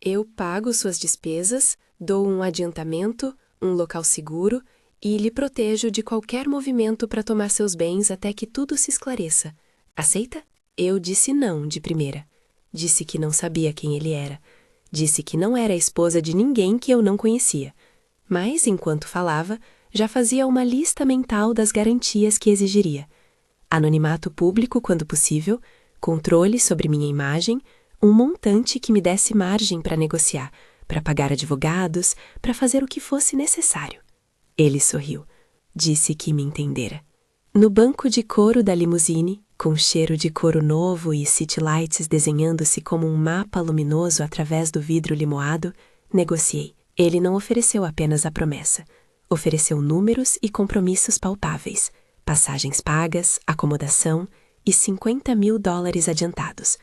Eu pago suas despesas, dou um adiantamento, um local seguro e lhe protejo de qualquer movimento para tomar seus bens até que tudo se esclareça. Aceita? Eu disse não de primeira. Disse que não sabia quem ele era. Disse que não era a esposa de ninguém que eu não conhecia. Mas, enquanto falava, já fazia uma lista mental das garantias que exigiria. Anonimato público quando possível, controle sobre minha imagem, um montante que me desse margem para negociar, para pagar advogados, para fazer o que fosse necessário. Ele sorriu. Disse que me entendera. No banco de couro da limusine, com cheiro de couro novo e city lights desenhando-se como um mapa luminoso através do vidro limoado, negociei. Ele não ofereceu apenas a promessa. Ofereceu números e compromissos palpáveis, passagens pagas, acomodação e $50.000 adiantados.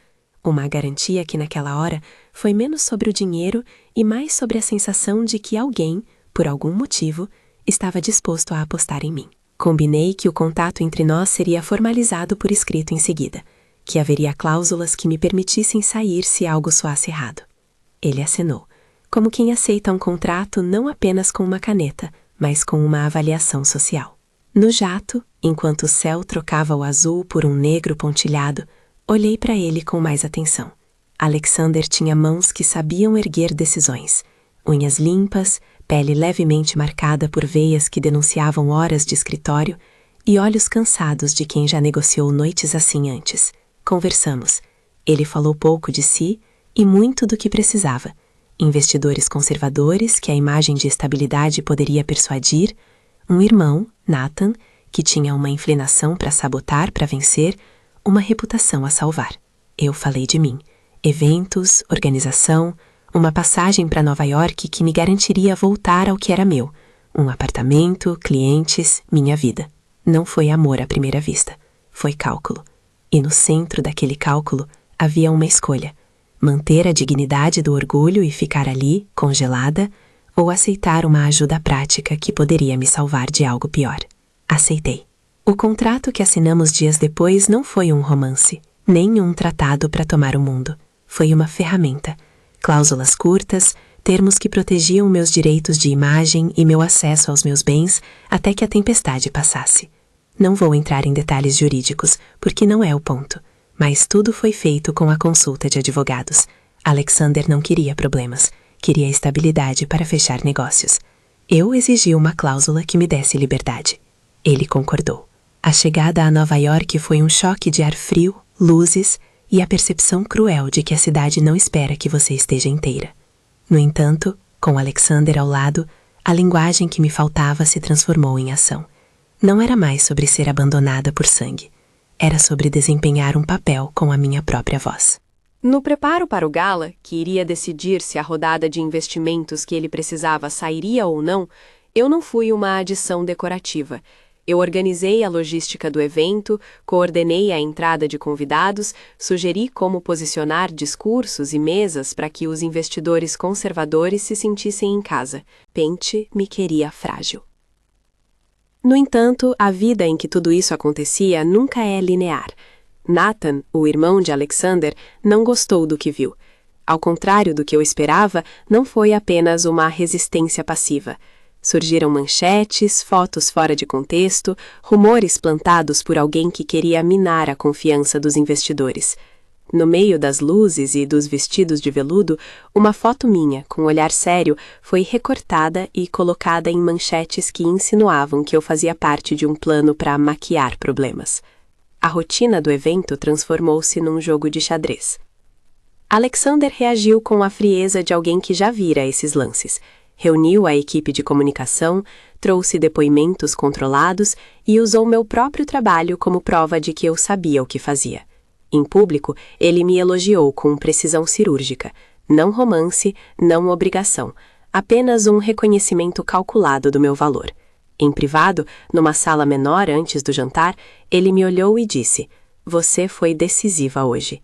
Uma garantia que naquela hora foi menos sobre o dinheiro e mais sobre a sensação de que alguém, por algum motivo, estava disposto a apostar em mim. Combinei que o contato entre nós seria formalizado por escrito em seguida, que haveria cláusulas que me permitissem sair se algo soasse errado. Ele acenou, como quem aceita um contrato não apenas com uma caneta, mas com uma avaliação social. No jato, enquanto o céu trocava o azul por um negro pontilhado, olhei para ele com mais atenção. Alexander tinha mãos que sabiam erguer decisões, unhas limpas, pele levemente marcada por veias que denunciavam horas de escritório e olhos cansados de quem já negociou noites assim antes. Conversamos. Ele falou pouco de si e muito do que precisava. Investidores conservadores que a imagem de estabilidade poderia persuadir, um irmão, Nathan, que tinha uma inclinação para sabotar, para vencer, uma reputação a salvar. Eu falei de mim. Eventos, organização, uma passagem para Nova York que me garantiria voltar ao que era meu. Um apartamento, clientes, minha vida. Não foi amor à primeira vista. Foi cálculo. E no centro daquele cálculo havia uma escolha. Manter a dignidade do orgulho e ficar ali, congelada, ou aceitar uma ajuda prática que poderia me salvar de algo pior. Aceitei. O contrato que assinamos dias depois não foi um romance, nem um tratado para tomar o mundo. Foi uma ferramenta. Cláusulas curtas, termos que protegiam meus direitos de imagem e meu acesso aos meus bens até que a tempestade passasse. Não vou entrar em detalhes jurídicos, porque não é o ponto. Mas tudo foi feito com a consulta de advogados. Alexander não queria problemas, queria estabilidade para fechar negócios. Eu exigi uma cláusula que me desse liberdade. Ele concordou. A chegada a Nova York foi um choque de ar frio, luzes e a percepção cruel de que a cidade não espera que você esteja inteira. No entanto, com Alexander ao lado, a linguagem que me faltava se transformou em ação. Não era mais sobre ser abandonada por sangue. Era sobre desempenhar um papel com a minha própria voz. No preparo para o gala, que iria decidir se a rodada de investimentos que ele precisava sairia ou não, eu não fui uma adição decorativa. Eu organizei a logística do evento, coordenei a entrada de convidados, sugeri como posicionar discursos e mesas para que os investidores conservadores se sentissem em casa. Pente me queria frágil. No entanto, a vida em que tudo isso acontecia nunca é linear. Nathan, o irmão de Alexander, não gostou do que viu. Ao contrário do que eu esperava, não foi apenas uma resistência passiva. Surgiram manchetes, fotos fora de contexto, rumores plantados por alguém que queria minar a confiança dos investidores. No meio das luzes e dos vestidos de veludo, uma foto minha, com olhar sério, foi recortada e colocada em manchetes que insinuavam que eu fazia parte de um plano para maquiar problemas. A rotina do evento transformou-se num jogo de xadrez. Alexander reagiu com a frieza de alguém que já vira esses lances. Reuniu a equipe de comunicação, trouxe depoimentos controlados e usou meu próprio trabalho como prova de que eu sabia o que fazia. Em público, ele me elogiou com precisão cirúrgica. Não romance, não obrigação. Apenas um reconhecimento calculado do meu valor. Em privado, numa sala menor antes do jantar, ele me olhou e disse: "Você foi decisiva hoje."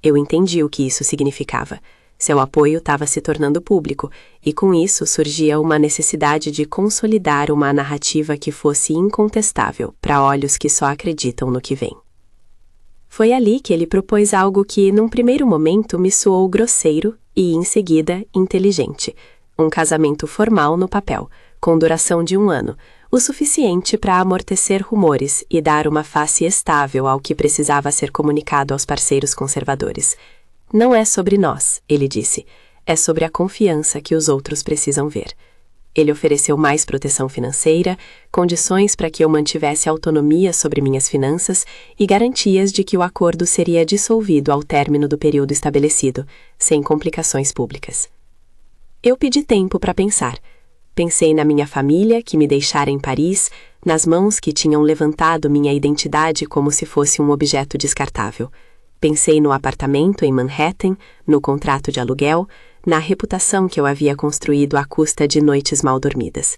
Eu entendi o que isso significava. Seu apoio estava se tornando público, e com isso surgia uma necessidade de consolidar uma narrativa que fosse incontestável para olhos que só acreditam no que vem. Foi ali que ele propôs algo que, num primeiro momento, me soou grosseiro e, em seguida, inteligente. Um casamento formal no papel, com duração de 1 ano, o suficiente para amortecer rumores e dar uma face estável ao que precisava ser comunicado aos parceiros conservadores. Não é sobre nós, ele disse, é sobre a confiança que os outros precisam ver. Ele ofereceu mais proteção financeira, condições para que eu mantivesse autonomia sobre minhas finanças e garantias de que o acordo seria dissolvido ao término do período estabelecido, sem complicações públicas. Eu pedi tempo para pensar. Pensei na minha família, que me deixara em Paris, nas mãos que tinham levantado minha identidade como se fosse um objeto descartável. Pensei no apartamento em Manhattan, no contrato de aluguel, na reputação que eu havia construído à custa de noites mal dormidas.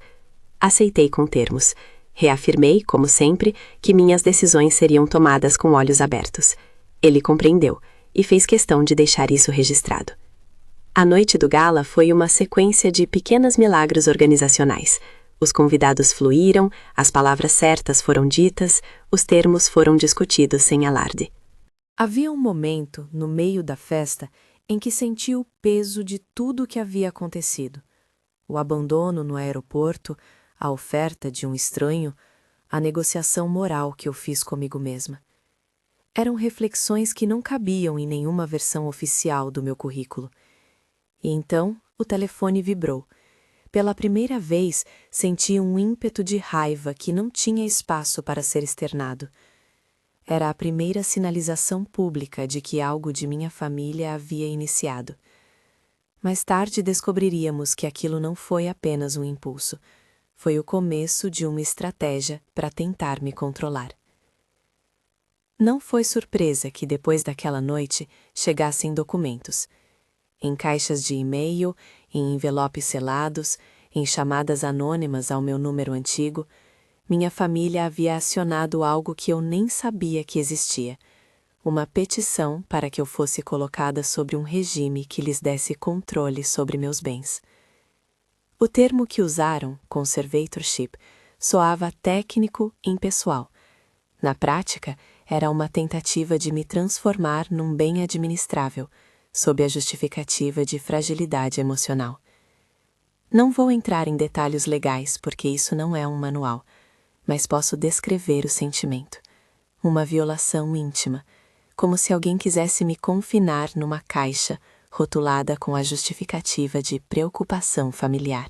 Aceitei com termos. Reafirmei, como sempre, que minhas decisões seriam tomadas com olhos abertos. Ele compreendeu e fez questão de deixar isso registrado. A noite do gala foi uma sequência de pequenos milagres organizacionais. Os convidados fluíram, as palavras certas foram ditas, os termos foram discutidos sem alarde. Havia um momento, no meio da festa, em que senti o peso de tudo o que havia acontecido. O abandono no aeroporto, a oferta de um estranho, a negociação moral que eu fiz comigo mesma. Eram reflexões que não cabiam em nenhuma versão oficial do meu currículo. E então o telefone vibrou. Pela primeira vez, senti um ímpeto de raiva que não tinha espaço para ser externado. Era a primeira sinalização pública de que algo de minha família havia iniciado. Mais tarde descobriríamos que aquilo não foi apenas um impulso. Foi o começo de uma estratégia para tentar me controlar. Não foi surpresa que depois daquela noite chegassem documentos. Em caixas de e-mail, em envelopes selados, em chamadas anônimas ao meu número antigo, minha família havia acionado algo que eu nem sabia que existia, uma petição para que eu fosse colocada sobre um regime que lhes desse controle sobre meus bens. O termo que usaram, conservatorship, soava técnico e impessoal. Na prática, era uma tentativa de me transformar num bem administrável, sob a justificativa de fragilidade emocional. Não vou entrar em detalhes legais porque isso não é um manual, mas posso descrever o sentimento. Uma violação íntima, como se alguém quisesse me confinar numa caixa rotulada com a justificativa de preocupação familiar.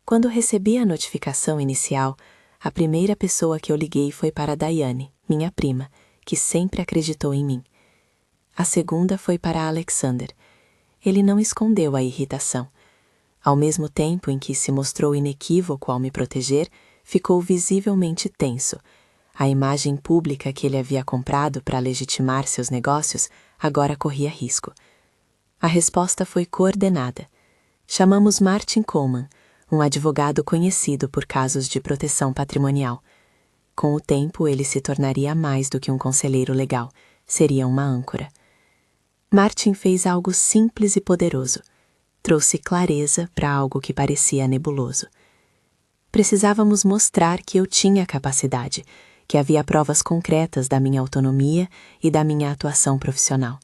Quando recebi a notificação inicial, a primeira pessoa que eu liguei foi para Daiane, minha prima, que sempre acreditou em mim. A segunda foi para Alexander. Ele não escondeu a irritação. Ao mesmo tempo em que se mostrou inequívoco ao me proteger, ficou visivelmente tenso. A imagem pública que ele havia comprado para legitimar seus negócios agora corria risco. A resposta foi coordenada. Chamamos Martin Coleman, um advogado conhecido por casos de proteção patrimonial. Com o tempo, ele se tornaria mais do que um conselheiro legal. Seria uma âncora. Martin fez algo simples e poderoso. Trouxe clareza para algo que parecia nebuloso. Precisávamos mostrar que eu tinha capacidade, que havia provas concretas da minha autonomia e da minha atuação profissional.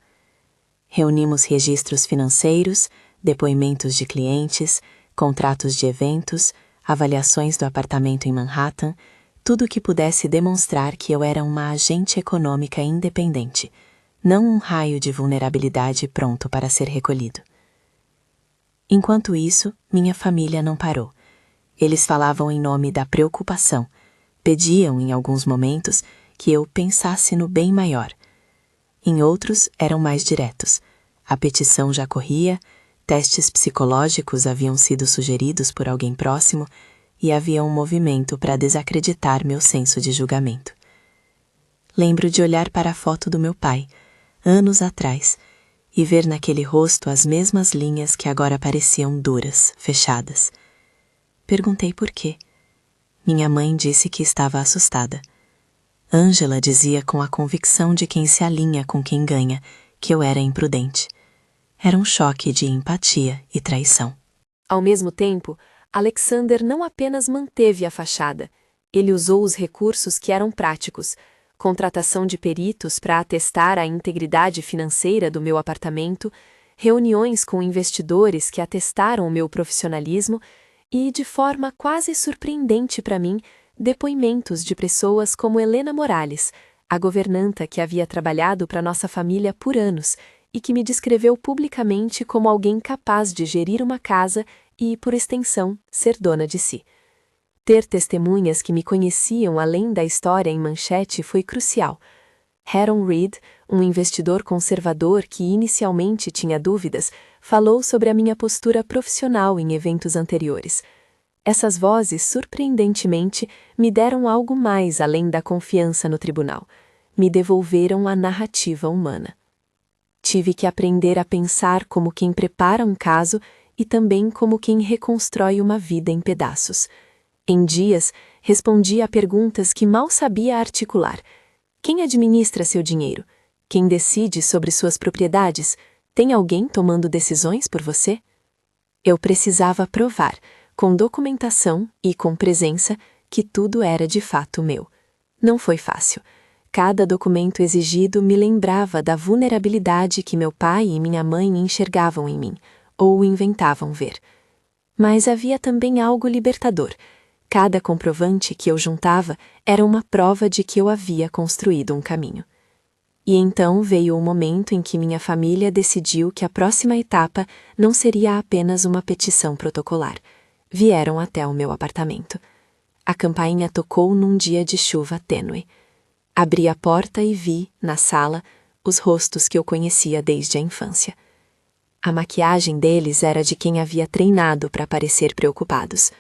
Reunimos registros financeiros, depoimentos de clientes, contratos de eventos, avaliações do apartamento em Manhattan, tudo que pudesse demonstrar que eu era uma agente econômica independente, não um raio de vulnerabilidade pronto para ser recolhido. Enquanto isso, minha família não parou. Eles falavam em nome da preocupação, pediam, em alguns momentos, que eu pensasse no bem maior. Em outros, eram mais diretos. A petição já corria, testes psicológicos haviam sido sugeridos por alguém próximo e havia um movimento para desacreditar meu senso de julgamento. Lembro de olhar para a foto do meu pai, anos atrás, e ver naquele rosto as mesmas linhas que agora pareciam duras, fechadas. Perguntei por quê. Minha mãe disse que estava assustada. Ângela dizia com a convicção de quem se alinha com quem ganha que eu era imprudente. Era um choque de empatia e traição. Ao mesmo tempo, Alexander não apenas manteve a fachada, ele usou os recursos que eram práticos, contratação de peritos para atestar a integridade financeira do meu apartamento, reuniões com investidores que atestaram o meu profissionalismo e, de forma quase surpreendente para mim, depoimentos de pessoas como Helena Morales, a governanta que havia trabalhado para nossa família por anos e que me descreveu publicamente como alguém capaz de gerir uma casa e, por extensão, ser dona de si. Ter testemunhas que me conheciam além da história em manchete foi crucial. Harold Reed, um investidor conservador que inicialmente tinha dúvidas, falou sobre a minha postura profissional em eventos anteriores. Essas vozes, surpreendentemente, me deram algo mais além da confiança no tribunal. Me devolveram a narrativa humana. Tive que aprender a pensar como quem prepara um caso e também como quem reconstrói uma vida em pedaços. Em dias, respondi a perguntas que mal sabia articular. Quem administra seu dinheiro? Quem decide sobre suas propriedades? Tem alguém tomando decisões por você? Eu precisava provar, com documentação e com presença, que tudo era de fato meu. Não foi fácil. Cada documento exigido me lembrava da vulnerabilidade que meu pai e minha mãe enxergavam em mim, ou inventavam ver. Mas havia também algo libertador. Cada comprovante que eu juntava era uma prova de que eu havia construído um caminho. E então veio o momento em que minha família decidiu que a próxima etapa não seria apenas uma petição protocolar. Vieram até o meu apartamento. A campainha tocou num dia de chuva tênue. Abri a porta e vi, na sala, os rostos que eu conhecia desde a infância. A maquiagem deles era de quem havia treinado para parecer preocupados.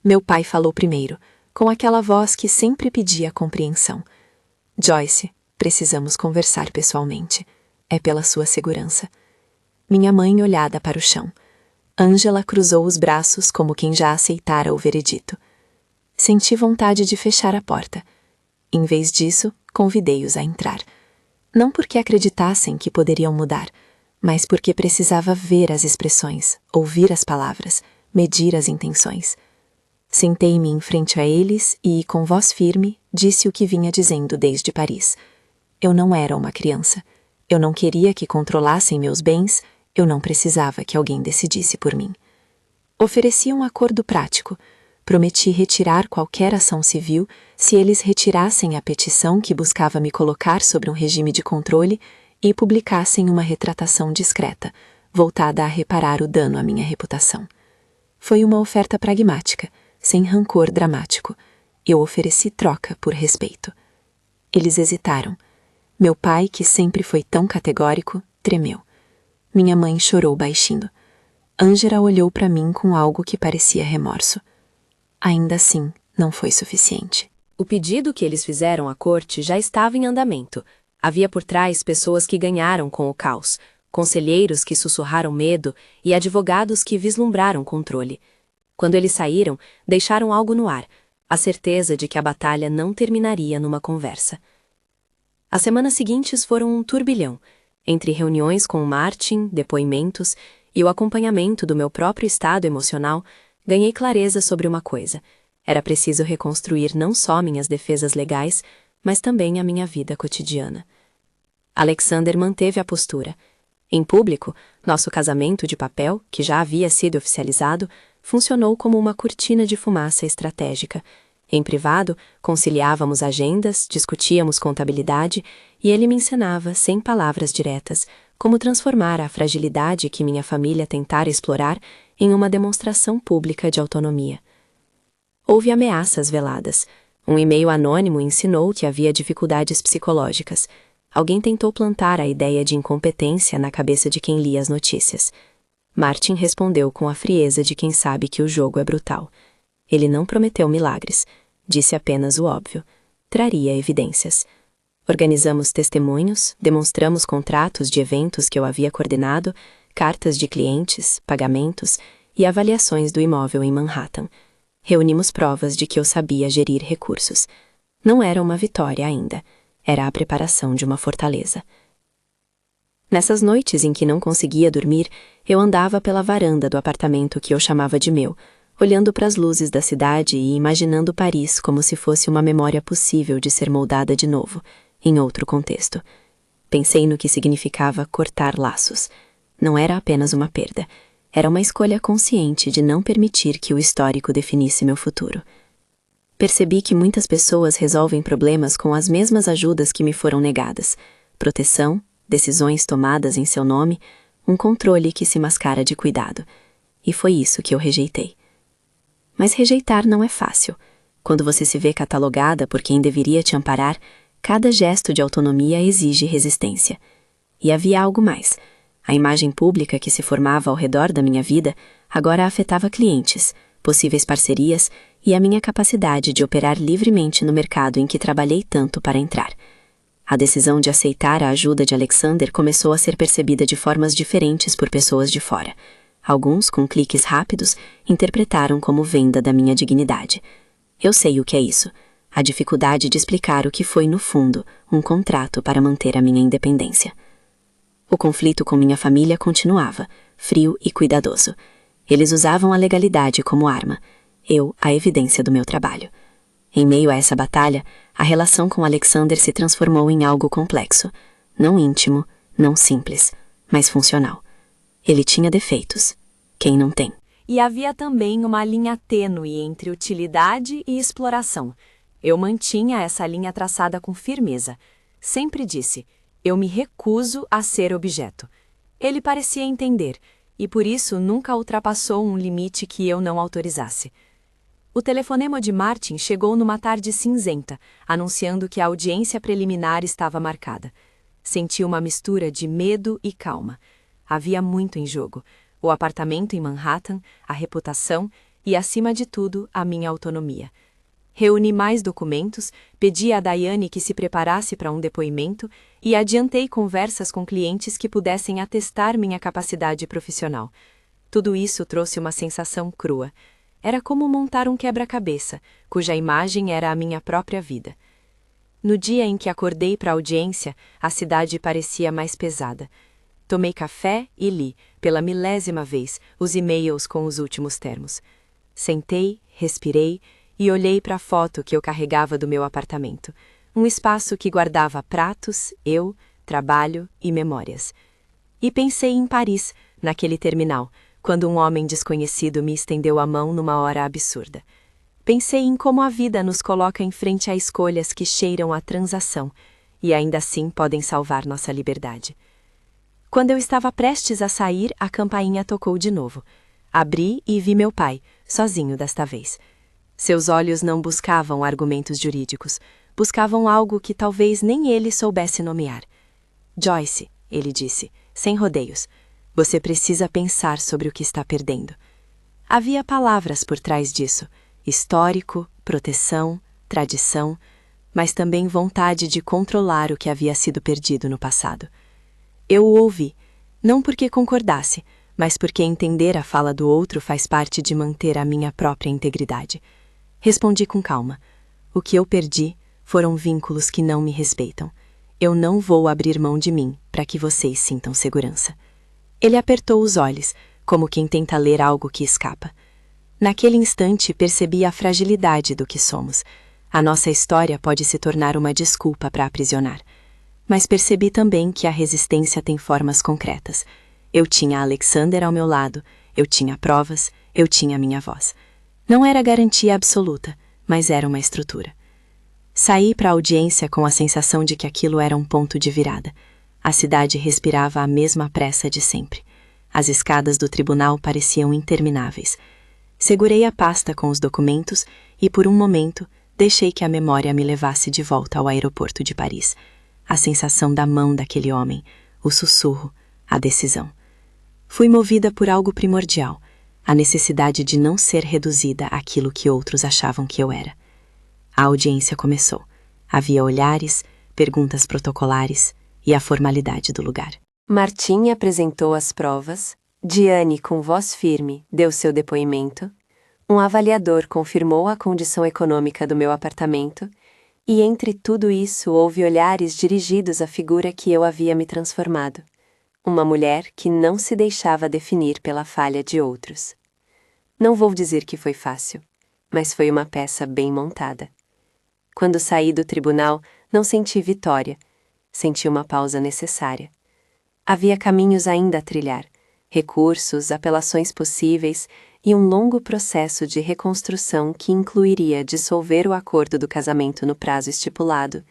Meu pai falou primeiro, com aquela voz que sempre pedia compreensão. Joyce, precisamos conversar pessoalmente. É pela sua segurança. Minha mãe olhada para o chão. Angela cruzou os braços como quem já aceitara o veredito. Senti vontade de fechar a porta. Em vez disso, convidei-os a entrar. Não porque acreditassem que poderiam mudar, mas porque precisava ver as expressões, ouvir as palavras, medir as intenções. Sentei-me em frente a eles e, com voz firme, disse o que vinha dizendo desde Paris. Eu não era uma criança. Eu não queria que controlassem meus bens, eu não precisava que alguém decidisse por mim. Ofereci um acordo prático. Prometi retirar qualquer ação civil se eles retirassem a petição que buscava me colocar sobre um regime de controle e publicassem uma retratação discreta, voltada a reparar o dano à minha reputação. Foi uma oferta pragmática, sem rancor dramático. Eu ofereci troca por respeito. Eles hesitaram. Meu pai, que sempre foi tão categórico, tremeu. Minha mãe chorou baixinho. Ângela olhou para mim com algo que parecia remorso. Ainda assim, não foi suficiente. O pedido que eles fizeram à corte já estava em andamento. Havia por trás pessoas que ganharam com o caos, conselheiros que sussurraram medo e advogados que vislumbraram controle. Quando eles saíram, deixaram algo no ar, a certeza de que a batalha não terminaria numa conversa. As semanas seguintes foram um turbilhão, entre reuniões com o Martin, depoimentos e o acompanhamento do meu próprio estado emocional. Ganhei clareza sobre uma coisa. Era preciso reconstruir não só minhas defesas legais, mas também a minha vida cotidiana. Alexander manteve a postura. Em público, nosso casamento de papel, que já havia sido oficializado, funcionou como uma cortina de fumaça estratégica. Em privado, conciliávamos agendas, discutíamos contabilidade e ele me ensinava, sem palavras diretas, como transformar a fragilidade que minha família tentara explorar em uma demonstração pública de autonomia. Houve ameaças veladas. Um e-mail anônimo ensinou que havia dificuldades psicológicas. Alguém tentou plantar a ideia de incompetência na cabeça de quem lia as notícias. Martin respondeu com a frieza de quem sabe que o jogo é brutal. Ele não prometeu milagres, disse apenas o óbvio. Traria evidências. Organizamos testemunhos, demonstramos contratos de eventos que eu havia coordenado, cartas de clientes, pagamentos e avaliações do imóvel em Manhattan. Reunimos provas de que eu sabia gerir recursos. Não era uma vitória ainda, era a preparação de uma fortaleza. Nessas noites em que não conseguia dormir, eu andava pela varanda do apartamento que eu chamava de meu, olhando para as luzes da cidade e imaginando Paris como se fosse uma memória possível de ser moldada de novo, em outro contexto. Pensei no que significava cortar laços. Não era apenas uma perda, era uma escolha consciente de não permitir que o histórico definisse meu futuro. Percebi que muitas pessoas resolvem problemas com as mesmas ajudas que me foram negadas: proteção, decisões tomadas em seu nome, um controle que se mascara de cuidado. E foi isso que eu rejeitei. Mas rejeitar não é fácil. Quando você se vê catalogada por quem deveria te amparar, cada gesto de autonomia exige resistência. E havia algo mais. A imagem pública que se formava ao redor da minha vida agora afetava clientes, possíveis parcerias e a minha capacidade de operar livremente no mercado em que trabalhei tanto para entrar. A decisão de aceitar a ajuda de Alexander começou a ser percebida de formas diferentes por pessoas de fora. Alguns, com cliques rápidos, interpretaram como venda da minha dignidade. Eu sei o que é isso. A dificuldade de explicar o que foi, no fundo, um contrato para manter a minha independência. O conflito com minha família continuava, frio e cuidadoso. Eles usavam a legalidade como arma, eu a evidência do meu trabalho. Em meio a essa batalha, a relação com Alexander se transformou em algo complexo, não íntimo, não simples, mas funcional. Ele tinha defeitos. Quem não tem? E havia também uma linha tênue entre utilidade e exploração. Eu mantinha essa linha traçada com firmeza. Sempre disse: eu me recuso a ser objeto. Ele parecia entender, e por isso nunca ultrapassou um limite que eu não autorizasse. O telefonema de Martin chegou numa tarde cinzenta, anunciando que a audiência preliminar estava marcada. Senti uma mistura de medo e calma. Havia muito em jogo: o apartamento em Manhattan, a reputação e, acima de tudo, a minha autonomia. Reuni mais documentos, pedi a Daiane que se preparasse para um depoimento e adiantei conversas com clientes que pudessem atestar minha capacidade profissional. Tudo isso trouxe uma sensação crua. Era como montar um quebra-cabeça, cuja imagem era a minha própria vida. No dia em que acordei para a audiência, a cidade parecia mais pesada. Tomei café e li, pela milésima vez, os e-mails com os últimos termos. Sentei, respirei e olhei para a foto que eu carregava do meu apartamento. Um espaço que guardava pratos, eu, trabalho e memórias. E pensei em Paris, naquele terminal, quando um homem desconhecido me estendeu a mão numa hora absurda. Pensei em como a vida nos coloca em frente a escolhas que cheiram a transação e ainda assim podem salvar nossa liberdade. Quando eu estava prestes a sair, a campainha tocou de novo. Abri e vi meu pai, sozinho desta vez. Seus olhos não buscavam argumentos jurídicos, buscavam algo que talvez nem ele soubesse nomear. Joyce, ele disse, sem rodeios, você precisa pensar sobre o que está perdendo. Havia palavras por trás disso: histórico, proteção, tradição, mas também vontade de controlar o que havia sido perdido no passado. Eu o ouvi, não porque concordasse, mas porque entender a fala do outro faz parte de manter a minha própria integridade. Respondi com calma: o que eu perdi foram vínculos que não me respeitam. Eu não vou abrir mão de mim para que vocês sintam segurança. Ele apertou os olhos, como quem tenta ler algo que escapa. Naquele instante percebi a fragilidade do que somos. A nossa história pode se tornar uma desculpa para aprisionar. Mas percebi também que a resistência tem formas concretas. Eu tinha Alexander ao meu lado, eu tinha provas, eu tinha minha voz. Não era garantia absoluta, mas era uma estrutura. Saí para a audiência com a sensação de que aquilo era um ponto de virada. A cidade respirava a mesma pressa de sempre. As escadas do tribunal pareciam intermináveis. Segurei a pasta com os documentos e, por um momento, deixei que a memória me levasse de volta ao aeroporto de Paris. A sensação da mão daquele homem, o sussurro, a decisão. Fui movida por algo primordial, a necessidade de não ser reduzida àquilo que outros achavam que eu era. A audiência começou. Havia olhares, perguntas protocolares e a formalidade do lugar. Martim apresentou as provas, Diane, com voz firme, deu seu depoimento, um avaliador confirmou a condição econômica do meu apartamento, e entre tudo isso houve olhares dirigidos à figura que eu havia me transformado, uma mulher que não se deixava definir pela falha de outros. Não vou dizer que foi fácil, mas foi uma peça bem montada. Quando saí do tribunal, não senti vitória, senti uma pausa necessária. Havia caminhos ainda a trilhar, recursos, apelações possíveis e um longo processo de reconstrução que incluiria dissolver o acordo do casamento no prazo estipulado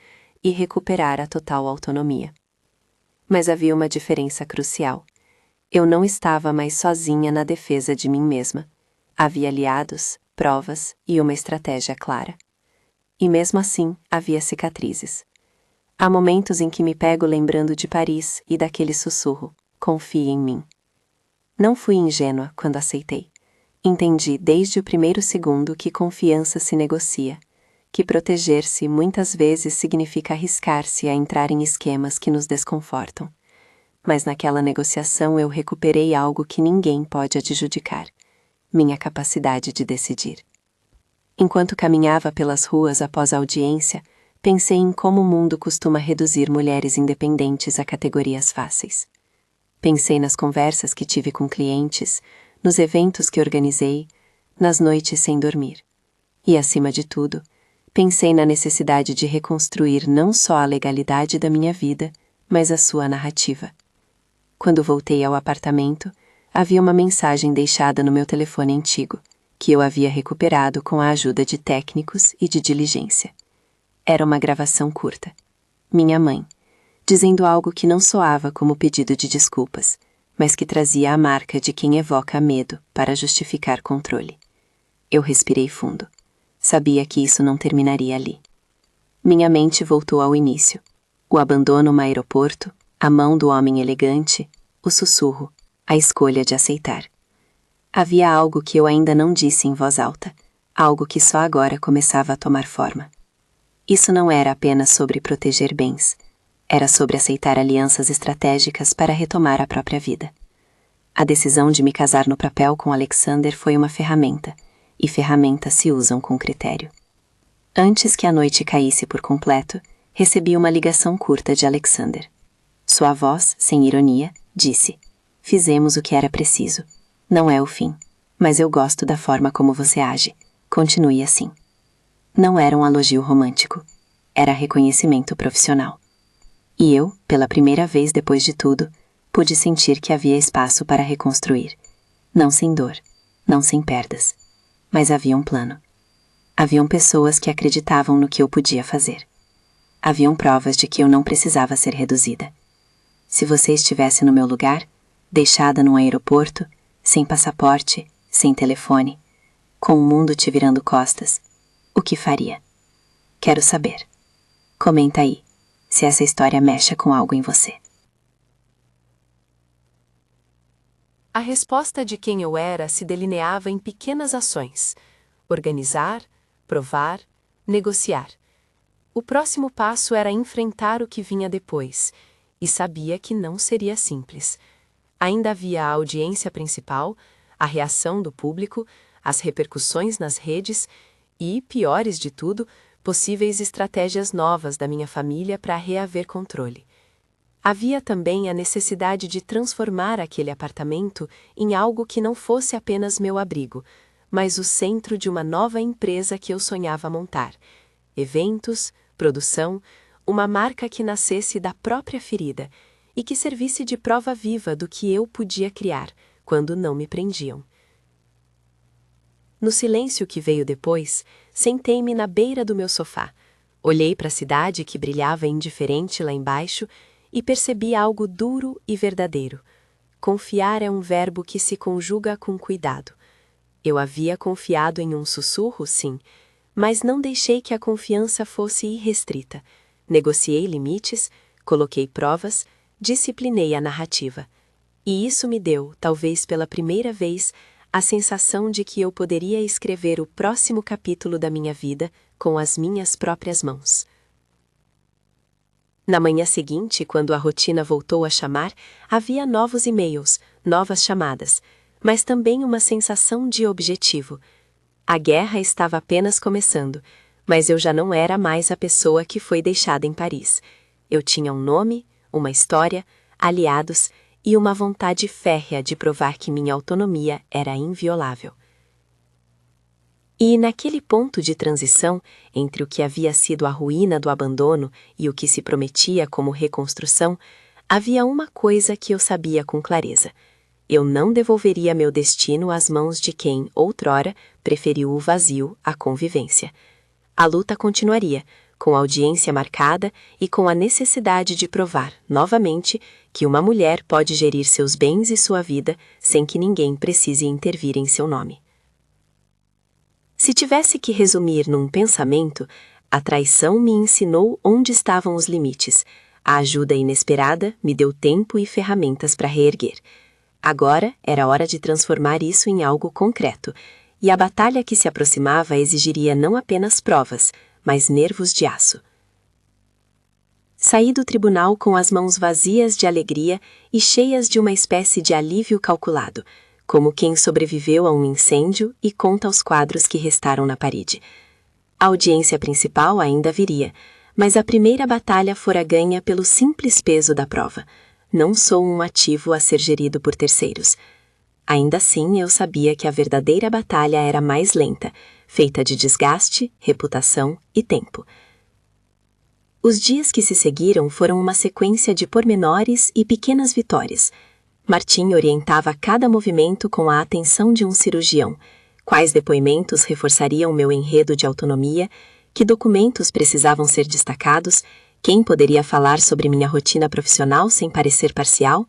e recuperar a total autonomia. Mas havia uma diferença crucial. Eu não estava mais sozinha na defesa de mim mesma. Havia aliados, provas e uma estratégia clara. E mesmo assim, havia cicatrizes. Há momentos em que me pego lembrando de Paris e daquele sussurro: confie em mim. Não fui ingênua quando aceitei. Entendi desde o primeiro segundo que confiança se negocia, que proteger-se muitas vezes significa arriscar-se a entrar em esquemas que nos desconfortam. Mas naquela negociação eu recuperei algo que ninguém pode adjudicar: minha capacidade de decidir. Enquanto caminhava pelas ruas após a audiência, pensei em como o mundo costuma reduzir mulheres independentes a categorias fáceis. Pensei nas conversas que tive com clientes, nos eventos que organizei, nas noites sem dormir. E, acima de tudo, pensei na necessidade de reconstruir não só a legalidade da minha vida, mas a sua narrativa. Quando voltei ao apartamento, havia uma mensagem deixada no meu telefone antigo, que eu havia recuperado com a ajuda de técnicos e de diligência. Era uma gravação curta. Minha mãe, dizendo algo que não soava como pedido de desculpas, mas que trazia a marca de quem evoca medo para justificar controle. Eu respirei fundo. Sabia que isso não terminaria ali. Minha mente voltou ao início. O abandono no aeroporto, a mão do homem elegante, o sussurro, a escolha de aceitar. Havia algo que eu ainda não disse em voz alta, algo que só agora começava a tomar forma. Isso não era apenas sobre proteger bens, era sobre aceitar alianças estratégicas para retomar a própria vida. A decisão de me casar no papel com Alexander foi uma ferramenta, e ferramentas se usam com critério. Antes que a noite caísse por completo, recebi uma ligação curta de Alexander. Sua voz, sem ironia, disse: "Fizemos o que era preciso. Não é o fim, mas eu gosto da forma como você age. Continue assim." Não era um elogio romântico. Era reconhecimento profissional. E eu, pela primeira vez depois de tudo, pude sentir que havia espaço para reconstruir. Não sem dor, não sem perdas. Mas havia um plano. Haviam pessoas que acreditavam no que eu podia fazer. Haviam provas de que eu não precisava ser reduzida. Se você estivesse no meu lugar, deixada num aeroporto, sem passaporte, sem telefone, com o mundo te virando costas, o que faria? Quero saber. Comenta aí, se essa história mexe com algo em você. A resposta de quem eu era se delineava em pequenas ações: organizar, provar, negociar. O próximo passo era enfrentar o que vinha depois, e sabia que não seria simples. Ainda havia a audiência principal, a reação do público, as repercussões nas redes e, piores de tudo, possíveis estratégias novas da minha família para reaver controle. Havia também a necessidade de transformar aquele apartamento em algo que não fosse apenas meu abrigo, mas o centro de uma nova empresa que eu sonhava montar. Eventos, produção, uma marca que nascesse da própria ferida e que servisse de prova viva do que eu podia criar, quando não me prendiam. No silêncio que veio depois, sentei-me na beira do meu sofá. Olhei para a cidade que brilhava indiferente lá embaixo e percebi algo duro e verdadeiro. Confiar é um verbo que se conjuga com cuidado. Eu havia confiado em um sussurro, sim, mas não deixei que a confiança fosse irrestrita. Negociei limites, coloquei provas, disciplinei a narrativa. E isso me deu, talvez pela primeira vez, a sensação de que eu poderia escrever o próximo capítulo da minha vida com as minhas próprias mãos. Na manhã seguinte, quando a rotina voltou a chamar, havia novos e-mails, novas chamadas, mas também uma sensação de objetivo. A guerra estava apenas começando, mas eu já não era mais a pessoa que foi deixada em Paris. Eu tinha um nome, uma história, aliados e uma vontade férrea de provar que minha autonomia era inviolável. E naquele ponto de transição entre o que havia sido a ruína do abandono e o que se prometia como reconstrução, havia uma coisa que eu sabia com clareza. Eu não devolveria meu destino às mãos de quem, outrora, preferiu o vazio à convivência. A luta continuaria, com a audiência marcada e com a necessidade de provar, novamente, que uma mulher pode gerir seus bens e sua vida sem que ninguém precise intervir em seu nome. Se tivesse que resumir num pensamento, a traição me ensinou onde estavam os limites. A ajuda inesperada me deu tempo e ferramentas para reerguer. Agora era hora de transformar isso em algo concreto, e a batalha que se aproximava exigiria não apenas provas, mas nervos de aço. Saí do tribunal com as mãos vazias de alegria e cheias de uma espécie de alívio calculado, como quem sobreviveu a um incêndio e conta os quadros que restaram na parede. A audiência principal ainda viria, mas a primeira batalha fora ganha pelo simples peso da prova. Não sou um ativo a ser gerido por terceiros. Ainda assim, eu sabia que a verdadeira batalha era mais lenta, feita de desgaste, reputação e tempo. Os dias que se seguiram foram uma sequência de pormenores e pequenas vitórias. Martim orientava cada movimento com a atenção de um cirurgião. Quais depoimentos reforçariam meu enredo de autonomia, que documentos precisavam ser destacados, quem poderia falar sobre minha rotina profissional sem parecer parcial?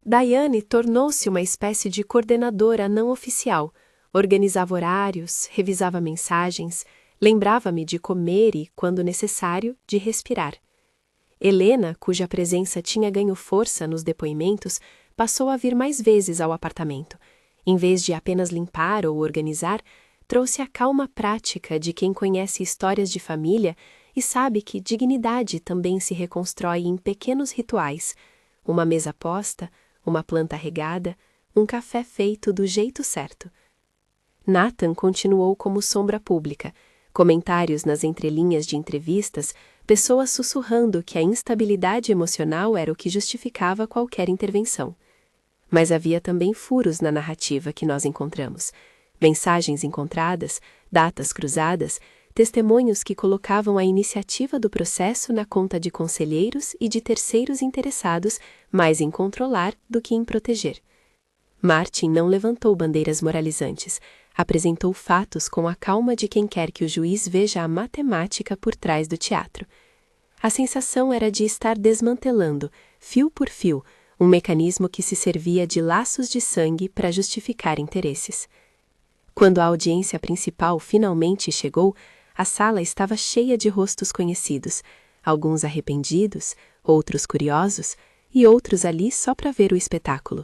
Daiane tornou-se uma espécie de coordenadora não oficial. Organizava horários, revisava mensagens, lembrava-me de comer e, quando necessário, de respirar. Helena, cuja presença tinha ganho força nos depoimentos, passou a vir mais vezes ao apartamento. Em vez de apenas limpar ou organizar, trouxe a calma prática de quem conhece histórias de família e sabe que dignidade também se reconstrói em pequenos rituais: uma mesa posta, uma planta regada, um café feito do jeito certo. Nathan continuou como sombra pública, comentários nas entrelinhas de entrevistas, pessoas sussurrando que a instabilidade emocional era o que justificava qualquer intervenção. Mas havia também furos na narrativa que nós encontramos. Mensagens encontradas, datas cruzadas, testemunhos que colocavam a iniciativa do processo na conta de conselheiros e de terceiros interessados mais em controlar do que em proteger. Martin não levantou bandeiras moralizantes, apresentou fatos com a calma de quem quer que o juiz veja a matemática por trás do teatro. A sensação era de estar desmantelando, fio por fio, um mecanismo que se servia de laços de sangue para justificar interesses. Quando a audiência principal finalmente chegou, a sala estava cheia de rostos conhecidos, alguns arrependidos, outros curiosos e outros ali só para ver o espetáculo.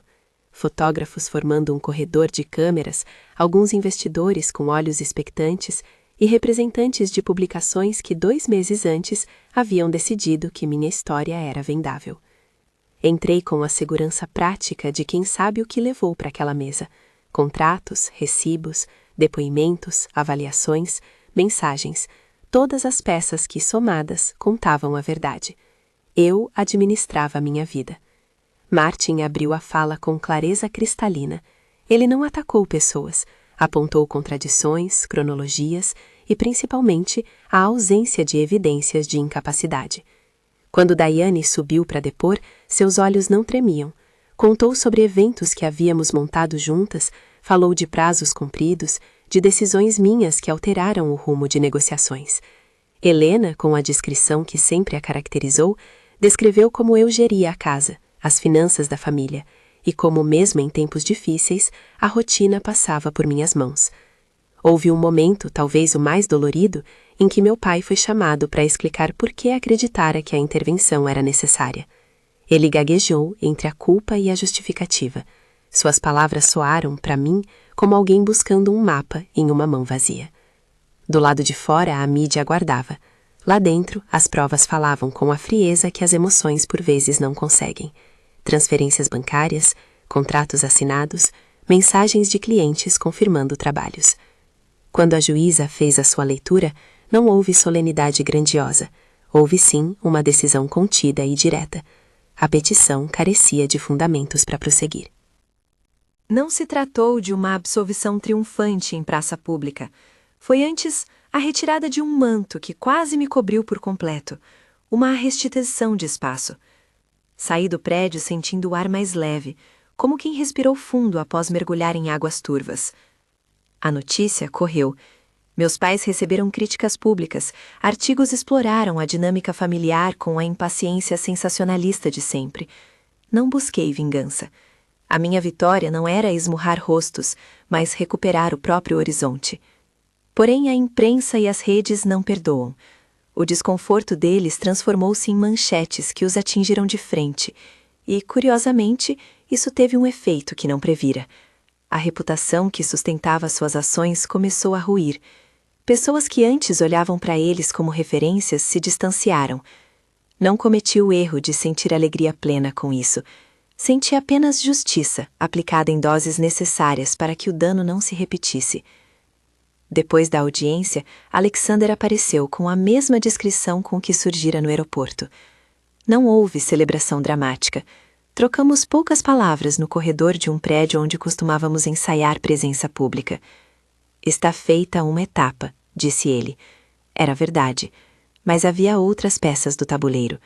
Fotógrafos formando um corredor de câmeras, alguns investidores com olhos expectantes e representantes de publicações que 2 meses antes haviam decidido que minha história era vendável. Entrei com a segurança prática de quem sabe o que levou para aquela mesa: contratos, recibos, depoimentos, avaliações, mensagens, todas as peças que, somadas, contavam a verdade. Eu administrava a minha vida. Martin abriu a fala com clareza cristalina. Ele não atacou pessoas, apontou contradições, cronologias e, principalmente, a ausência de evidências de incapacidade. Quando Daiane subiu para depor, seus olhos não tremiam. Contou sobre eventos que havíamos montado juntas, falou de prazos cumpridos, de decisões minhas que alteraram o rumo de negociações. Helena, com a discrição que sempre a caracterizou, descreveu como eu geria a casa, as finanças da família, e como, mesmo em tempos difíceis, a rotina passava por minhas mãos. Houve um momento, talvez o mais dolorido, em que meu pai foi chamado para explicar por que acreditara que a intervenção era necessária. Ele gaguejou entre a culpa e a justificativa. Suas palavras soaram, para mim, como alguém buscando um mapa em uma mão vazia. Do lado de fora, a mídia aguardava. Lá dentro, as provas falavam com a frieza que as emoções por vezes não conseguem. Transferências bancárias, contratos assinados, mensagens de clientes confirmando trabalhos. Quando a juíza fez a sua leitura, não houve solenidade grandiosa. Houve sim uma decisão contida e direta. A petição carecia de fundamentos para prosseguir. Não se tratou de uma absolvição triunfante em praça pública. Foi antes a retirada de um manto que quase me cobriu por completo, uma restituição de espaço. Saí do prédio sentindo o ar mais leve, como quem respirou fundo após mergulhar em águas turvas. A notícia correu. Meus pais receberam críticas públicas, artigos exploraram a dinâmica familiar com a impaciência sensacionalista de sempre. Não busquei vingança. A minha vitória não era esmurrar rostos, mas recuperar o próprio horizonte. Porém, a imprensa e as redes não perdoam. O desconforto deles transformou-se em manchetes que os atingiram de frente. E, curiosamente, isso teve um efeito que não previra. A reputação que sustentava suas ações começou a ruir. Pessoas que antes olhavam para eles como referências se distanciaram. Não cometi o erro de sentir alegria plena com isso. Senti apenas justiça, aplicada em doses necessárias para que o dano não se repetisse. Depois da audiência, Alexander apareceu com a mesma descrição com que surgira no aeroporto. Não houve celebração dramática. Trocamos poucas palavras no corredor de um prédio onde costumávamos ensaiar presença pública. Está feita uma etapa, disse ele. Era verdade, mas havia outras peças do tabuleiro.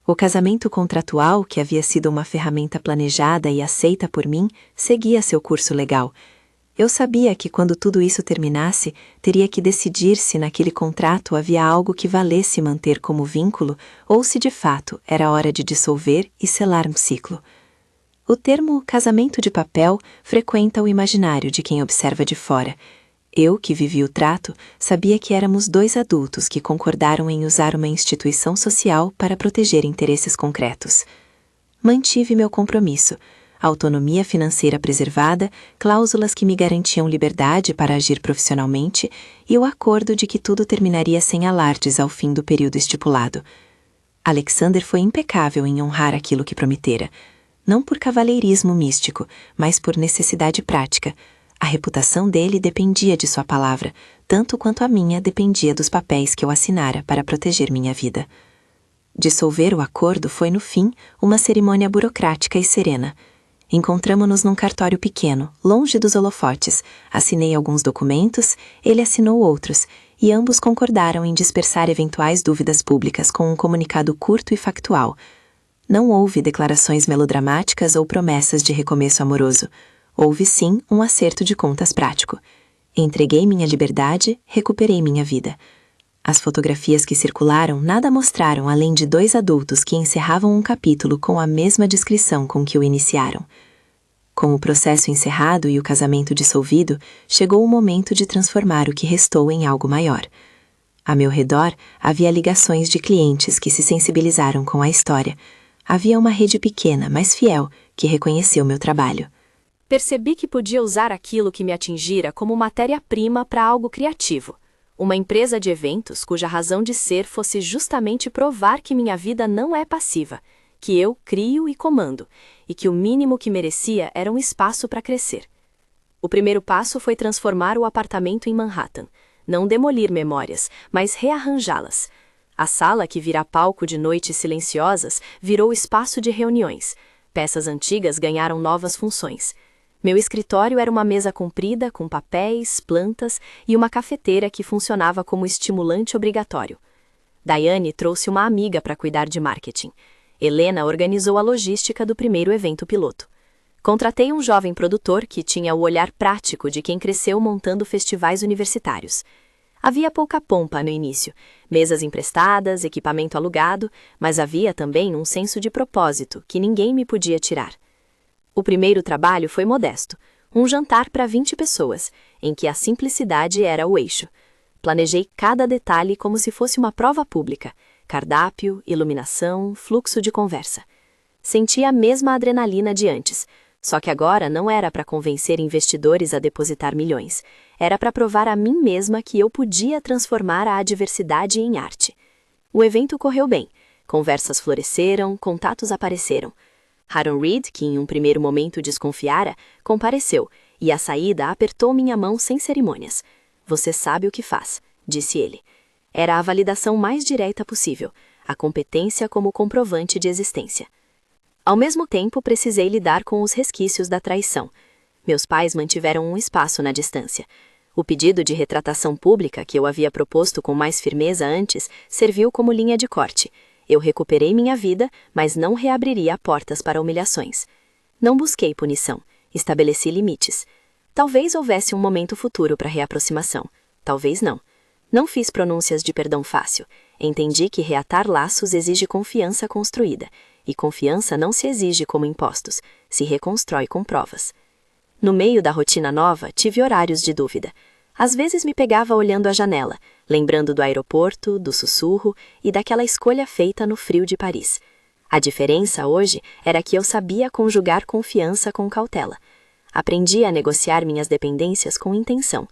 O casamento contratual, que havia sido uma ferramenta planejada e aceita por mim, seguia seu curso legal. Eu sabia que quando tudo isso terminasse, teria que decidir se naquele contrato havia algo que valesse manter como vínculo ou se de fato era hora de dissolver e selar um ciclo. O termo casamento de papel frequenta o imaginário de quem observa de fora. Eu, que vivi o trato, sabia que éramos dois adultos que concordaram em usar uma instituição social para proteger interesses concretos. Mantive meu compromisso. Autonomia financeira preservada, cláusulas que me garantiam liberdade para agir profissionalmente e o acordo de que tudo terminaria sem alardes ao fim do período estipulado. Alexander foi impecável em honrar aquilo que prometera, não por cavalheirismo místico, mas por necessidade prática. A reputação dele dependia de sua palavra, tanto quanto a minha dependia dos papéis que eu assinara para proteger minha vida. Dissolver o acordo foi, no fim, uma cerimônia burocrática e serena. Encontramo-nos num cartório pequeno, longe dos holofotes. Assinei alguns documentos, ele assinou outros, e ambos concordaram em dispersar eventuais dúvidas públicas com um comunicado curto e factual. Não houve declarações melodramáticas ou promessas de recomeço amoroso. Houve sim um acerto de contas prático. Entreguei minha liberdade, recuperei minha vida. As fotografias que circularam nada mostraram além de dois adultos que encerravam um capítulo com a mesma descrição com que o iniciaram. Com o processo encerrado e o casamento dissolvido, chegou o momento de transformar o que restou em algo maior. A meu redor havia ligações de clientes que se sensibilizaram com a história. Havia uma rede pequena, mas fiel, que reconheceu meu trabalho. Percebi que podia usar aquilo que me atingira como matéria-prima para algo criativo. Uma empresa de eventos cuja razão de ser fosse justamente provar que minha vida não é passiva, que eu crio e comando, e que o mínimo que merecia era um espaço para crescer. O primeiro passo foi transformar o apartamento em Manhattan, não demolir memórias, mas rearranjá-las. A sala, que vira palco de noites silenciosas, virou espaço de reuniões. Peças antigas ganharam novas funções. Meu escritório era uma mesa comprida com papéis, plantas e uma cafeteira que funcionava como estimulante obrigatório. Daiane trouxe uma amiga para cuidar de marketing. Helena organizou a logística do primeiro evento piloto. Contratei um jovem produtor que tinha o olhar prático de quem cresceu montando festivais universitários. Havia pouca pompa no início, mesas emprestadas, equipamento alugado, mas havia também um senso de propósito que ninguém me podia tirar. O primeiro trabalho foi modesto, um jantar para 20 pessoas, em que a simplicidade era o eixo. Planejei cada detalhe como se fosse uma prova pública: cardápio, iluminação, fluxo de conversa. Senti a mesma adrenalina de antes, só que agora não era para convencer investidores a depositar milhões. Era para provar a mim mesma que eu podia transformar a adversidade em arte. O evento correu bem, conversas floresceram, contatos apareceram. Harold Reed, que em um primeiro momento desconfiara, compareceu, e à saída apertou minha mão sem cerimônias. "Você sabe o que faz", disse ele. Era a validação mais direta possível, a competência como comprovante de existência. Ao mesmo tempo, precisei lidar com os resquícios da traição. Meus pais mantiveram um espaço na distância. O pedido de retratação pública que eu havia proposto com mais firmeza antes serviu como linha de corte. Eu recuperei minha vida, mas não reabriria portas para humilhações. Não busquei punição, estabeleci limites. Talvez houvesse um momento futuro para reaproximação, talvez não. Não fiz pronúncias de perdão fácil. Entendi que reatar laços exige confiança construída, e confiança não se exige como impostos, se reconstrói com provas. No meio da rotina nova, tive horários de dúvida. Às vezes me pegava olhando a janela, lembrando do aeroporto, do sussurro e daquela escolha feita no frio de Paris. A diferença hoje era que eu sabia conjugar confiança com cautela. Aprendi a negociar minhas dependências com intenção.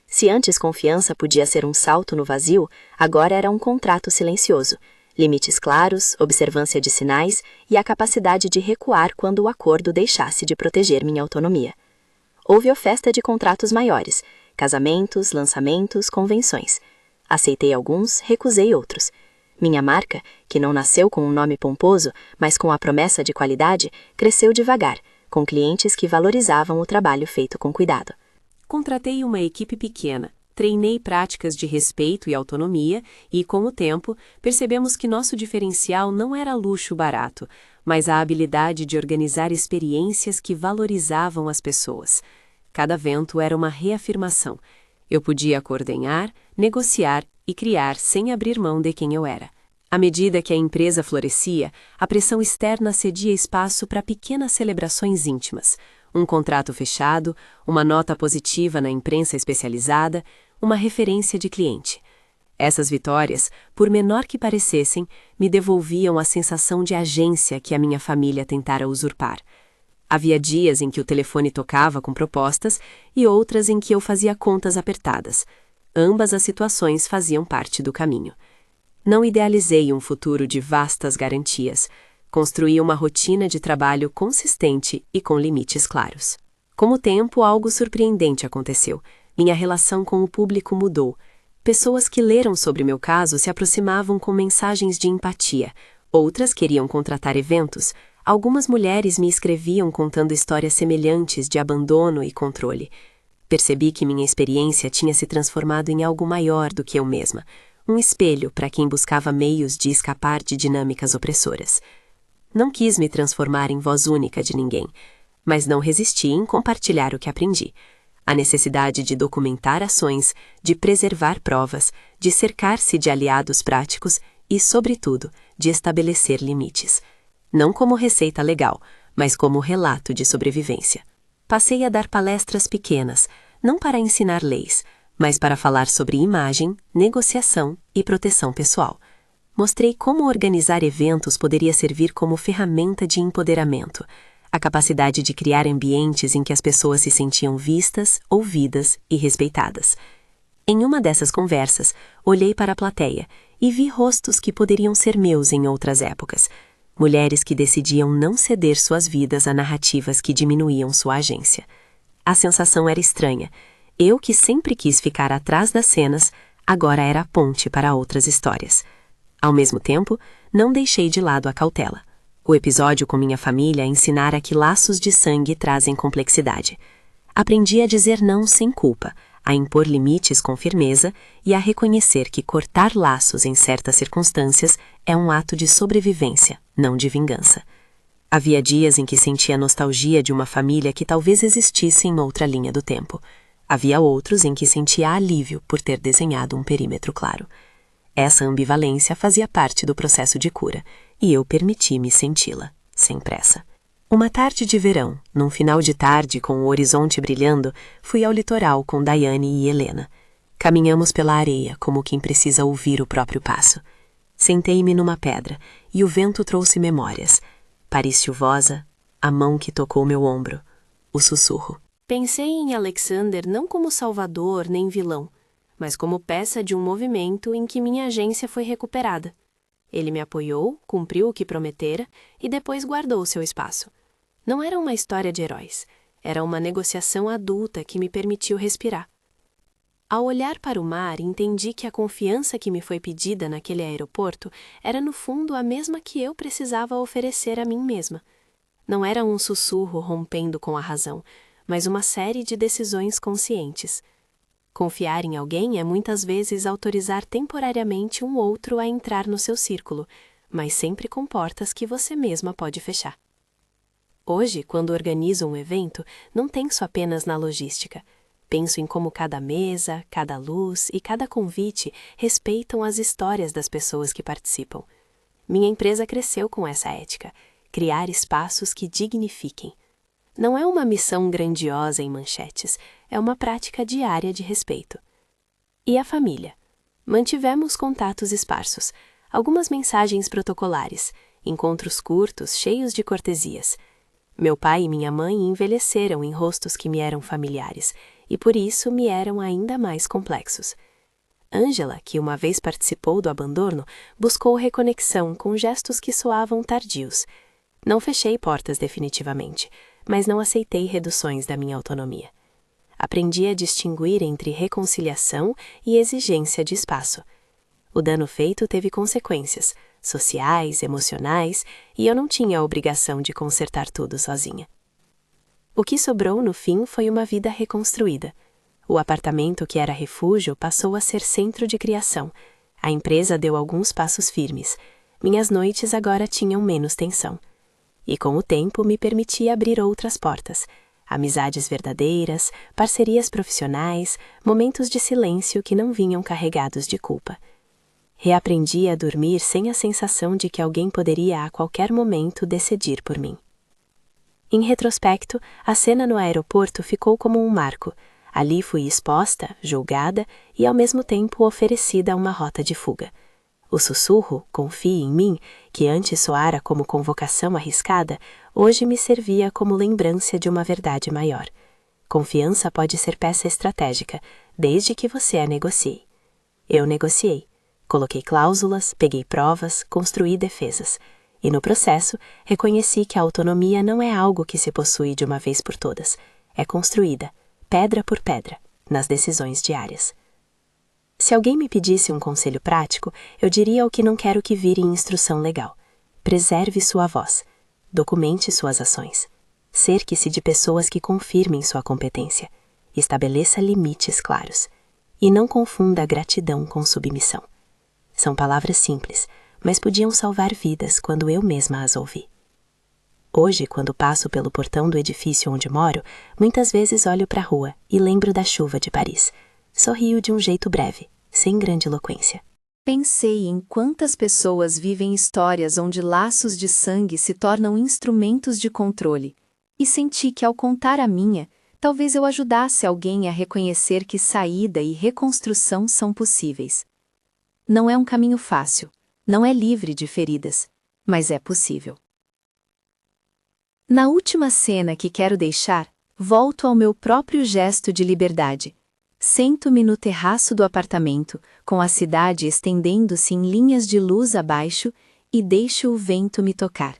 Se antes confiança podia ser um salto no vazio, agora era um contrato silencioso. Limites claros, observância de sinais e a capacidade de recuar quando o acordo deixasse de proteger minha autonomia. Houve oferta de contratos maiores, casamentos, lançamentos, convenções. Aceitei alguns, recusei outros. Minha marca, que não nasceu com um nome pomposo, mas com a promessa de qualidade, cresceu devagar, com clientes que valorizavam o trabalho feito com cuidado. Contratei uma equipe pequena, treinei práticas de respeito e autonomia e, com o tempo, percebemos que nosso diferencial não era luxo barato, mas a habilidade de organizar experiências que valorizavam as pessoas. Cada evento era uma reafirmação. Eu podia coordenar, negociar e criar sem abrir mão de quem eu era. À medida que a empresa florescia, a pressão externa cedia espaço para pequenas celebrações íntimas. Um contrato fechado, uma nota positiva na imprensa especializada, uma referência de cliente. Essas vitórias, por menor que parecessem, me devolviam a sensação de agência que a minha família tentara usurpar. Havia dias em que o telefone tocava com propostas e outras em que eu fazia contas apertadas. Ambas as situações faziam parte do caminho. Não idealizei um futuro de vastas garantias. Construí uma rotina de trabalho consistente e com limites claros. Com o tempo, algo surpreendente aconteceu. Minha relação com o público mudou. Pessoas que leram sobre meu caso se aproximavam com mensagens de empatia. Outras queriam contratar eventos. Algumas mulheres me escreviam contando histórias semelhantes de abandono e controle. Percebi que minha experiência tinha se transformado em algo maior do que eu mesma. Um espelho para quem buscava meios de escapar de dinâmicas opressoras. Não quis me transformar em voz única de ninguém, mas não resisti em compartilhar o que aprendi. A necessidade de documentar ações, de preservar provas, de cercar-se de aliados práticos e, sobretudo, de estabelecer limites. Não como receita legal, mas como relato de sobrevivência. Passei a dar palestras pequenas, não para ensinar leis, mas para falar sobre imagem, negociação e proteção pessoal. Mostrei como organizar eventos poderia servir como ferramenta de empoderamento, a capacidade de criar ambientes em que as pessoas se sentiam vistas, ouvidas e respeitadas. Em uma dessas conversas, olhei para a plateia e vi rostos que poderiam ser meus em outras épocas. Mulheres que decidiam não ceder suas vidas a narrativas que diminuíam sua agência. A sensação era estranha. Eu, que sempre quis ficar atrás das cenas, agora era a ponte para outras histórias. Ao mesmo tempo, não deixei de lado a cautela. O episódio com minha família ensinara que laços de sangue trazem complexidade. Aprendi a dizer não sem culpa, a impor limites com firmeza e a reconhecer que cortar laços em certas circunstâncias é um ato de sobrevivência, não de vingança. Havia dias em que sentia nostalgia de uma família que talvez existisse em outra linha do tempo. Havia outros em que sentia alívio por ter desenhado um perímetro claro. Essa ambivalência fazia parte do processo de cura, e eu permiti-me senti-la, sem pressa. Uma tarde de verão, num final de tarde com o horizonte brilhando, fui ao litoral com Daiane e Helena. Caminhamos pela areia, como quem precisa ouvir o próprio passo. Sentei-me numa pedra, e o vento trouxe memórias. Paris chuvosa, a mão que tocou meu ombro, o sussurro. Pensei em Alexander não como salvador nem vilão, mas como peça de um movimento em que minha agência foi recuperada. Ele me apoiou, cumpriu o que prometera e depois guardou seu espaço. Não era uma história de heróis, era uma negociação adulta que me permitiu respirar. Ao olhar para o mar, entendi que a confiança que me foi pedida naquele aeroporto era no fundo a mesma que eu precisava oferecer a mim mesma. Não era um sussurro rompendo com a razão, mas uma série de decisões conscientes. Confiar em alguém é muitas vezes autorizar temporariamente um outro a entrar no seu círculo, mas sempre com portas que você mesma pode fechar. Hoje, quando organizo um evento, não penso apenas na logística. Penso em como cada mesa, cada luz e cada convite respeitam as histórias das pessoas que participam. Minha empresa cresceu com essa ética: criar espaços que dignifiquem. Não é uma missão grandiosa em manchetes, é uma prática diária de respeito. E a família? Mantivemos contatos esparsos, algumas mensagens protocolares, encontros curtos, cheios de cortesias. Meu pai e minha mãe envelheceram em rostos que me eram familiares, e por isso me eram ainda mais complexos. Ângela, que uma vez participou do abandono, buscou reconexão com gestos que soavam tardios. Não fechei portas definitivamente, mas não aceitei reduções da minha autonomia. Aprendi a distinguir entre reconciliação e exigência de espaço. O dano feito teve consequências, sociais, emocionais, e eu não tinha a obrigação de consertar tudo sozinha. O que sobrou no fim foi uma vida reconstruída. O apartamento que era refúgio passou a ser centro de criação. A empresa deu alguns passos firmes. Minhas noites agora tinham menos tensão. E com o tempo me permitia abrir outras portas. Amizades verdadeiras, parcerias profissionais, momentos de silêncio que não vinham carregados de culpa. Reaprendi a dormir sem a sensação de que alguém poderia a qualquer momento decidir por mim. Em retrospecto, a cena no aeroporto ficou como um marco. Ali fui exposta, julgada e ao mesmo tempo oferecida uma rota de fuga. O sussurro, confie em mim, que antes soara como convocação arriscada, hoje me servia como lembrança de uma verdade maior. Confiança pode ser peça estratégica, desde que você a negocie. Eu negociei. Coloquei cláusulas, peguei provas, construí defesas. E no processo, reconheci que a autonomia não é algo que se possui de uma vez por todas. É construída, pedra por pedra, nas decisões diárias. Se alguém me pedisse um conselho prático, eu diria o que não quero que vire em instrução legal. Preserve sua voz. Documente suas ações. Cerque-se de pessoas que confirmem sua competência. Estabeleça limites claros. E não confunda gratidão com submissão. São palavras simples, mas podiam salvar vidas quando eu mesma as ouvi. Hoje, quando passo pelo portão do edifício onde moro, muitas vezes olho para a rua e lembro da chuva de Paris. Sorrio de um jeito breve, sem grandiloquência. Pensei em quantas pessoas vivem histórias onde laços de sangue se tornam instrumentos de controle, e senti que ao contar a minha, talvez eu ajudasse alguém a reconhecer que saída e reconstrução são possíveis. Não é um caminho fácil, não é livre de feridas, mas é possível. Na última cena que quero deixar, volto ao meu próprio gesto de liberdade. Sento-me no terraço do apartamento, com a cidade estendendo-se em linhas de luz abaixo, e deixo o vento me tocar.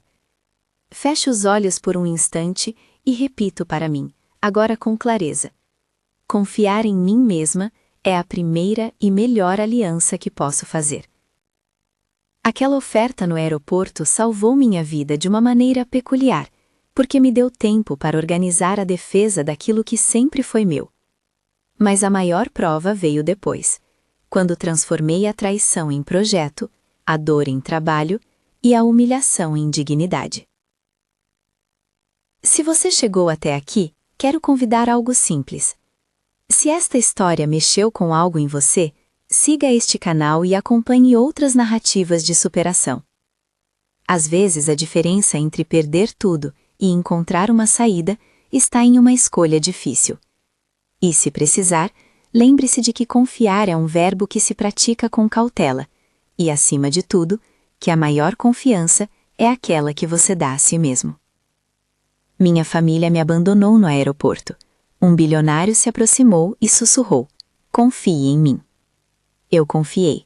Fecho os olhos por um instante e repito para mim, agora com clareza: confiar em mim mesma é a primeira e melhor aliança que posso fazer. Aquela oferta no aeroporto salvou minha vida de uma maneira peculiar, porque me deu tempo para organizar a defesa daquilo que sempre foi meu. Mas a maior prova veio depois, quando transformei a traição em projeto, a dor em trabalho e a humilhação em dignidade. Se você chegou até aqui, quero convidar algo simples. Se esta história mexeu com algo em você, siga este canal e acompanhe outras narrativas de superação. Às vezes a diferença entre perder tudo e encontrar uma saída está em uma escolha difícil. E se precisar, lembre-se de que confiar é um verbo que se pratica com cautela, e acima de tudo, que a maior confiança é aquela que você dá a si mesmo. Minha família me abandonou no aeroporto. Um bilionário se aproximou e sussurrou: confie em mim. Eu confiei,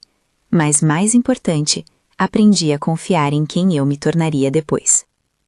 mas mais importante, aprendi a confiar em quem eu me tornaria depois.